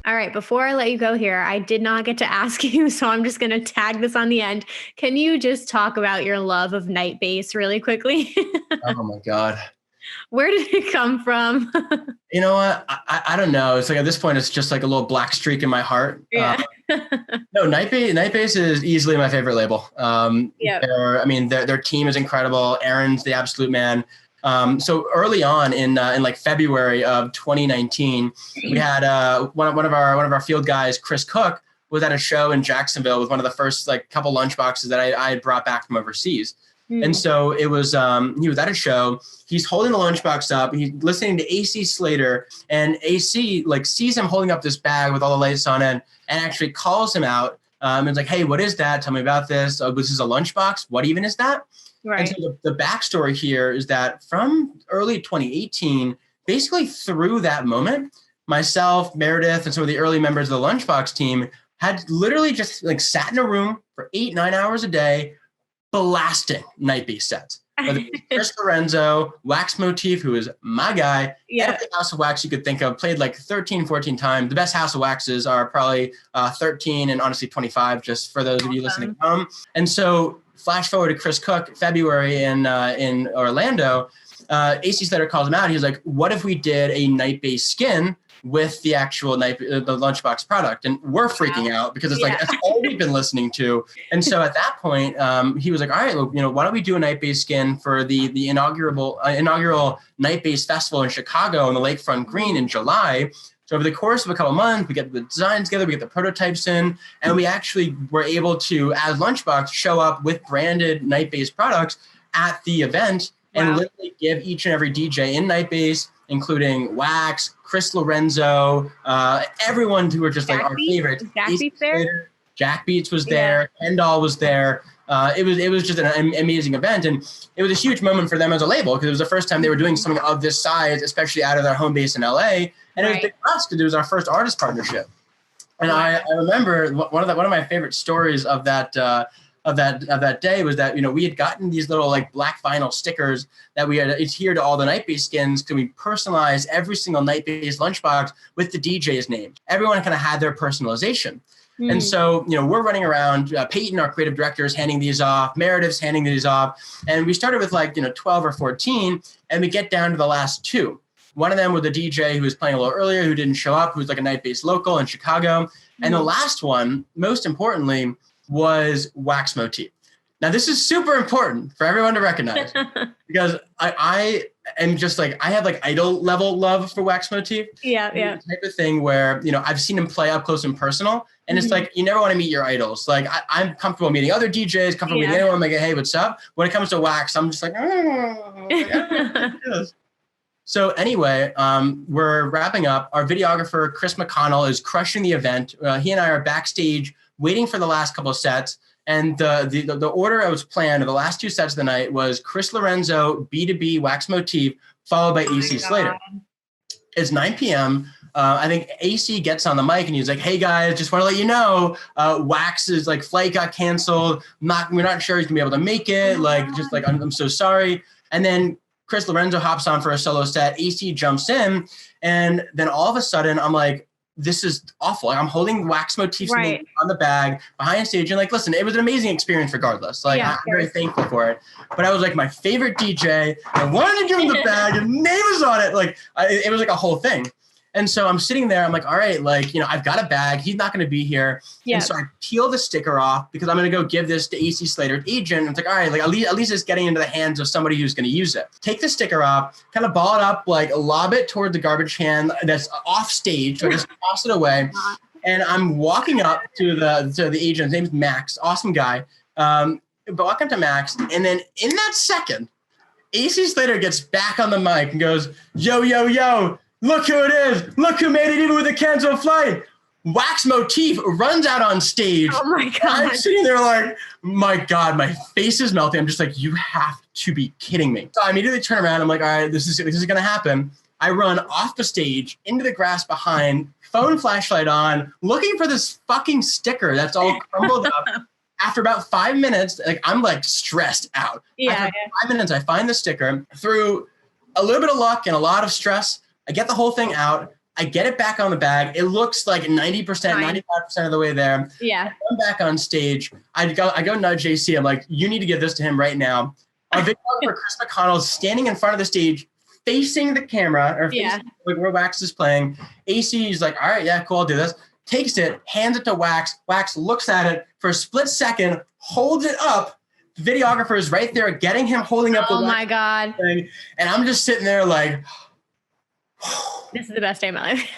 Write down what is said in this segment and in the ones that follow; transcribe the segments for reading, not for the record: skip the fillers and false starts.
All right, before I let you go here, I did not get to ask you, so I'm just going to tag this on the end. Can you just talk about your love of night bass really quickly? Oh my God. Where did it come from? You know what? I don't know. It's like at this point, it's just like a little black streak in my heart. Yeah. No, Night Base is easily my favorite label. Yep. Their team is incredible. Aaron's the absolute man. So early on in like February of 2019, we had one of our field guys, Chris Cook, was at a show in Jacksonville with one of the first like couple lunchboxes that I had brought back from overseas. And so it was, he was at a show, he's holding the lunchbox up, he's listening to AC Slater, and AC like sees him holding up this bag with all the lights on it and actually calls him out. And it's like, hey, what is that? Tell me about this. Oh, this is a lunchbox. What even is that? Right. And so the backstory here is that from early 2018, basically through that moment, myself, Meredith, and some of the early members of the Lunchbox team had literally just like sat in a room for 8-9 hours a day, blasting night bass sets. Whether it was Chris Lorenzo, Wax Motif, who is my guy, every House of Wax you could think of, played like 13, 14 times. The best House of Waxes are probably 13 and honestly 25, just for those of you listening at home. And so flash forward to Chris Cook, February in Orlando, AC Slater calls him out. He's like, what if we did a night bass skin with the actual the Lunchbox product? And we're freaking out because it's like, that's all we've been listening to. And so at that point, he was like, all right, well, why don't we do a night bass skin for the inaugural night bass festival in Chicago on the Lakefront Green in July. So over the course of a couple of months, we get the designs together, we get the prototypes in, and we actually were able to, as Lunchbox, show up with branded night bass products at the event and literally give each and every DJ in night bass, including Wax, Chris Lorenzo, everyone who were just like our favorite. Jack Beats was there. Kendall was there. It was just an amazing event, and it was a huge moment for them as a label because it was the first time they were doing something of this size, especially out of their home base in LA. And it was big for us because it was our first artist partnership. And I remember one of my favorite stories of that day was that we had gotten these little like black vinyl stickers that we had adhered to all the night bass skins because we personalized every single night bass lunchbox with the DJ's name. Everyone kind of had their personalization. And so, we're running around, Peyton, our creative director, is handing these off, Meredith's handing these off. And we started with 12 or 14, and we get down to the last two. One of them was a DJ who was playing a little earlier, who didn't show up, who was like a night bass local in Chicago. And the last one, most importantly, was Wax Motif. Now, this is super important for everyone to recognize because I am just like, I have like idol level love for Wax Motif. Yeah. The type of thing where, I've seen him play up close and personal. And it's like, you never want to meet your idols. Like I'm comfortable meeting other DJs, comfortable meeting anyone. I'm like, hey, what's up? When it comes to Wax, I'm just like, So anyway, we're wrapping up. Our videographer, Chris McConnell, is crushing the event. He and I are backstage waiting for the last couple of sets. And the order I was planned of the last two sets of the night was Chris Lorenzo, B2B, Wax Motif, followed by AC Slater. It's 9 p.m. I think AC gets on the mic and he's like, hey guys, just want to let you know, Wax's like flight got canceled. We're not sure he's gonna be able to make it. I'm so sorry. And then Chris Lorenzo hops on for a solo set. AC jumps in. And then all of a sudden I'm like, this is awful. Like, I'm holding Wax Motif's name on the bag behind stage. And listen, it was an amazing experience regardless. I'm very thankful for it. But I was like my favorite DJ. I wanted to give him the bag and name was on it. It was like a whole thing. And so I'm sitting there, I'm like, all right, I've got a bag. He's not going to be here. Yeah. And so I peel the sticker off because I'm going to go give this to AC Slater's agent. And it's like, all right, at least it's getting into the hands of somebody who's going to use it. Take the sticker off, kind of ball it up, lob it toward the garbage can that's off stage. So I just toss it away. And I'm walking up to the agent. His name's Max, awesome guy. But walk up to Max. And then in that second, AC Slater gets back on the mic and goes, yo, yo, yo. Look who it is. Look who made it even with a canceled flight. Wax Motif runs out on stage. Oh, my God. I'm sitting there like, my God, my face is melting. I'm just like, you have to be kidding me. So I immediately turn around. I'm like, all right, this is going to happen. I run off the stage into the grass behind, phone flashlight on, looking for this fucking sticker that's all crumbled up. After about 5 minutes, I'm stressed out. After 5 minutes, I find the sticker. Through a little bit of luck and a lot of stress, I get the whole thing out. I get it back on the bag. It looks like 90%, 95% of the way there. Yeah. I'm back on stage. I go nudge JC. I'm like, you need to give this to him right now. Our videographer, Chris McConnell, is standing in front of the stage, facing the camera, or facing like where Wax is playing. AC is like, all right, yeah, cool, I'll do this. Takes it, hands it to Wax. Wax looks at it for a split second, holds it up. The videographer is right there, getting him holding up the my God thing. And I'm just sitting there like, this is the best day of my life.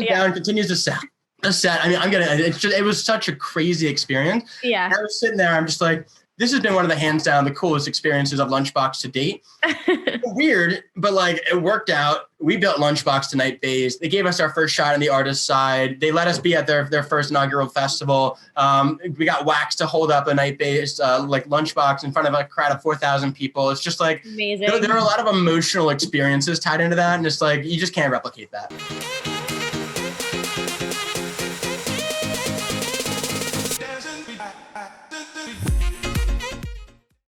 Down, continues to set. I mean, it was such a crazy experience. Yeah. And I was sitting there, I'm just like, this has been one of the hands down the coolest experiences of Lunchbox to date. Weird, but like it worked out. We built Lunchbox to Night Base. They gave us our first shot on the artist side. They let us be at their first inaugural festival. We got Wax to hold up a Night Base like Lunchbox in front of a crowd of 4,000 people. It's just like amazing. There are a lot of emotional experiences tied into that, and it's like you just can't replicate that.